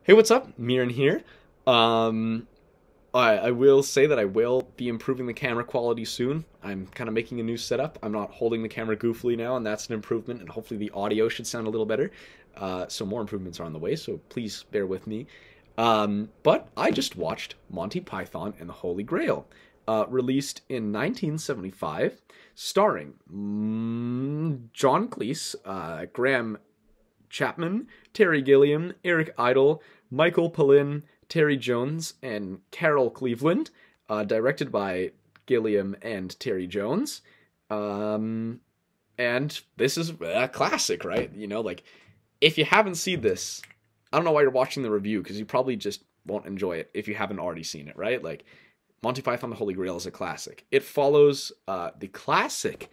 Hey, what's up? Miran here. Um, I will say that I will be improving the camera quality soon. I'm kind of making a new setup. I'm not holding the camera goofily now, and that's an improvement, and hopefully the audio should sound a little better. So more improvements are on the way, so please bear with me. But I just watched Monty Python and the Holy Grail, released in 1975, starring John Cleese, Graham Chapman, Terry Gilliam, Eric Idle, Michael Palin, Terry Jones, and Carol Cleveland, directed by Gilliam and Terry Jones. Um, and this is a classic, right? Like, if you haven't seen this, I don't know why you're watching the review, because you probably just won't enjoy it if you haven't already seen it, right? Like, Monty Python the Holy Grail is a classic. It follows the classic,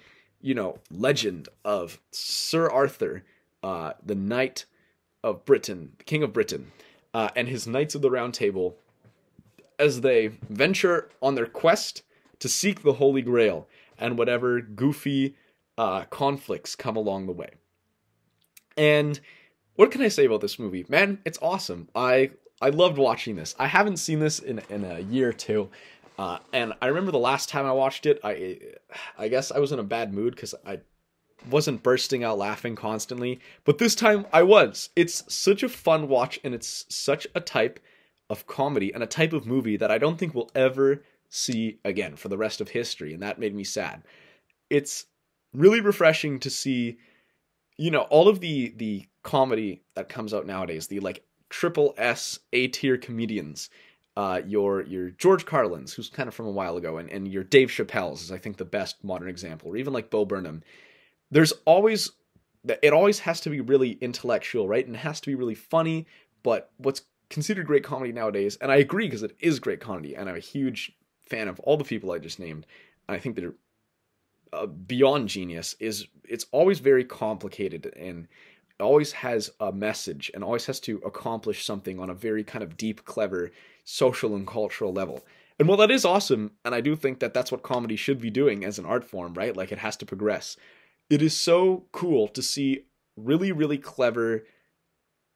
legend of Sir Arthur, the Knight of Britain, the King of Britain, and his Knights of the Round Table as they venture on their quest to seek the Holy Grail and whatever goofy conflicts come along the way. And what can I say about this movie? Man, it's awesome. I loved watching this. I haven't seen this in a year or two. And I remember the last time I watched it, I guess I was in a bad mood because I wasn't bursting out laughing constantly, but this time I was. It's such a fun watch, and it's such a type of comedy and a type of movie that I don't think we'll ever see again for the rest of history, and that made me sad. It's really refreshing to see, all of the comedy that comes out nowadays, the like triple S A tier comedians. Your George Carlins, who's kind of from a while ago, and your Dave Chappelle's is I think the best modern example, or even like Bo Burnham. There's always it always has to be really intellectual, right? And it has to be really funny. But what's considered great comedy nowadays, and I agree because it is great comedy, and I'm a huge fan of all the people I just named. I think they're beyond genius. Is it's always very complicated and always has a message and always has to accomplish something on a very kind of deep, clever social and cultural level. And while that is awesome, and I do think that that's what comedy should be doing as an art form, right? Like it has to progress. It is so cool to see really, really clever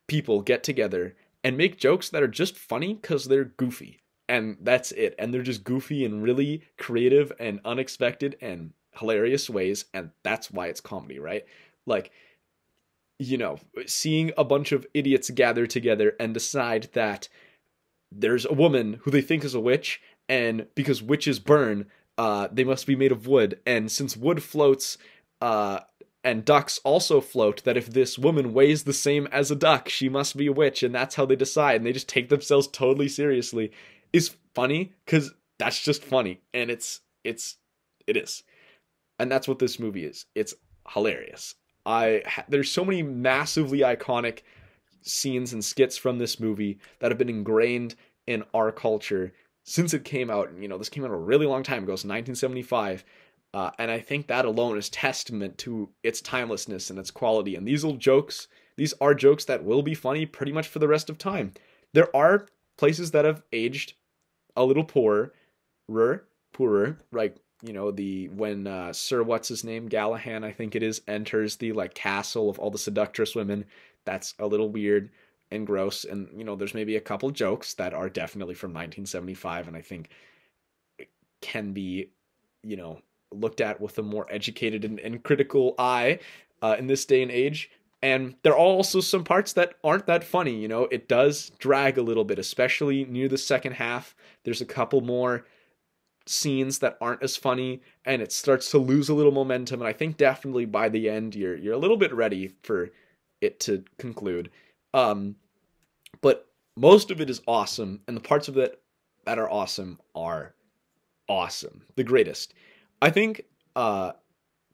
people get together and make jokes that are just funny because they're goofy. And that's it. And they're just goofy in really creative and unexpected and hilarious ways. And that's why it's comedy, right? Like, seeing a bunch of idiots gather together and decide that there's a woman who they think is a witch, and because witches burn, they must be made of wood. And since wood floats, and ducks also float, that if this woman weighs the same as a duck, she must be a witch, and that's how they decide, and they just take themselves totally seriously, is funny, because that's just funny, and it is. And that's what this movie is. It's hilarious. There's so many massively iconic scenes and skits from this movie that have been ingrained in our culture since it came out. And, this came out a really long time ago. It's 1975. And I think that alone is testament to its timelessness and its quality. And these are jokes that will be funny pretty much for the rest of time. There are places that have aged a little poorer, like, when Sir what's his name, Gallahan, I think it is, enters the like castle of all the seductress women. That's a little weird and gross. And, there's maybe a couple jokes that are definitely from 1975, and I think can be, looked at with a more educated and critical eye in this day and age. And there are also some parts that aren't that funny. It does drag a little bit, especially near the second half. There's a couple more scenes that aren't as funny, and it starts to lose a little momentum. And I think definitely by the end, you're a little bit ready for it to conclude. But most of it is awesome, and the parts of it that are awesome are awesome, the greatest. I think, kind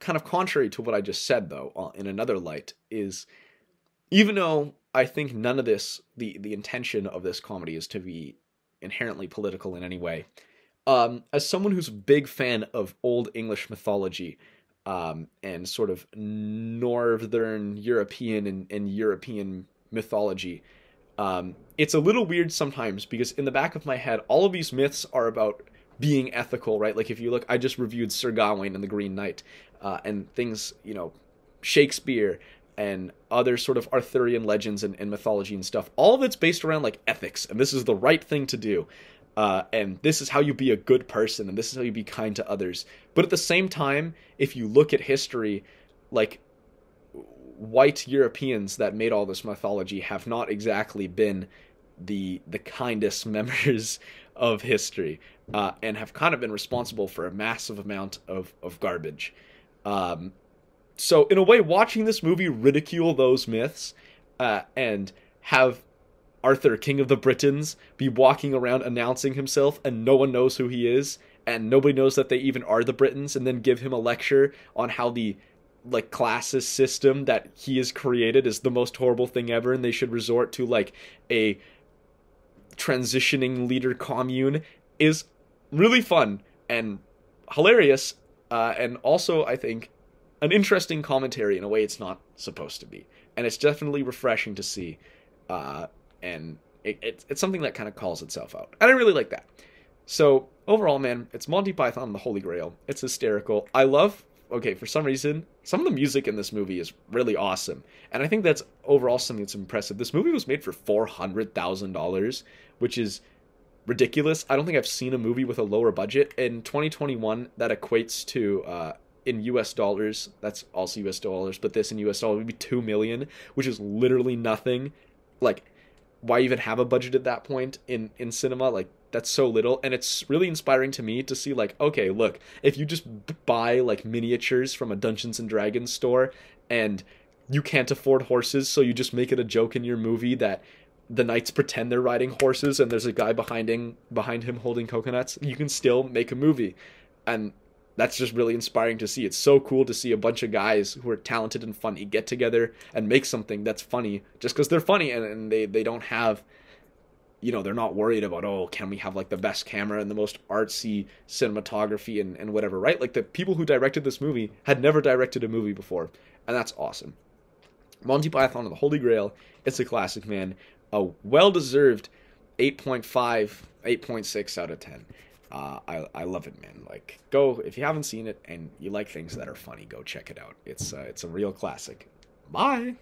of contrary to what I just said, though, in another light, is even though I think none of this, the intention of this comedy is to be inherently political in any way, as someone who's a big fan of old English mythology, and sort of Northern European and European mythology, it's a little weird sometimes because in the back of my head, all of these myths are about being ethical, right? Like if you look, I just reviewed Sir Gawain and the Green Knight, and things, Shakespeare, and other sort of Arthurian legends and mythology and stuff. All of it's based around like ethics, and this is the right thing to do. And this is how you be a good person, and this is how you be kind to others. But at the same time, if you look at history, like, white Europeans that made all this mythology have not exactly been the kindest members of history, and have kind of been responsible for a massive amount of garbage. So in a way, watching this movie ridicule those myths, and have Arthur, King of the Britons, be walking around announcing himself and no one knows who he is, and nobody knows that they even are the Britons, and then give him a lecture on how the like classist system that he has created is the most horrible thing ever, and they should resort to like a transitioning leader commune, is really fun and hilarious, and also I think an interesting commentary in a way it's not supposed to be, and it's definitely refreshing to see, and it's something that kind of calls itself out, and I really like that. So overall, man, it's Monty Python and the Holy Grail. It's hysterical. I love, okay, for some reason, some of the music in this movie is really awesome, and I think that's overall something that's impressive. This movie was made for $400,000, which is ridiculous. I don't think I've seen a movie with a lower budget. In 2021, that equates to, in US dollars, that's also US dollars, but this in US dollars would be $2 million, which is literally nothing. Like, why even have a budget at that point in cinema? Like, that's so little, and it's really inspiring to me to see, like, okay, look, if you just buy, like, miniatures from a Dungeons & Dragons store, and you can't afford horses, so you just make it a joke in your movie that the knights pretend they're riding horses, and there's a guy behind him holding coconuts, you can still make a movie. And that's just really inspiring to see. It's so cool to see a bunch of guys who are talented and funny get together and make something that's funny just because they're funny, and they don't have, you know, they're not worried about, oh, can we have like the best camera and the most artsy cinematography and whatever, right? Like, the people who directed this movie had never directed a movie before, and that's awesome. Monty Python and the Holy Grail, it's a classic, man. A well-deserved 8.5, 8.6 out of 10. I love it, man. Like, go, if you haven't seen it and you like things that are funny, go check it out. It's a real classic. Bye!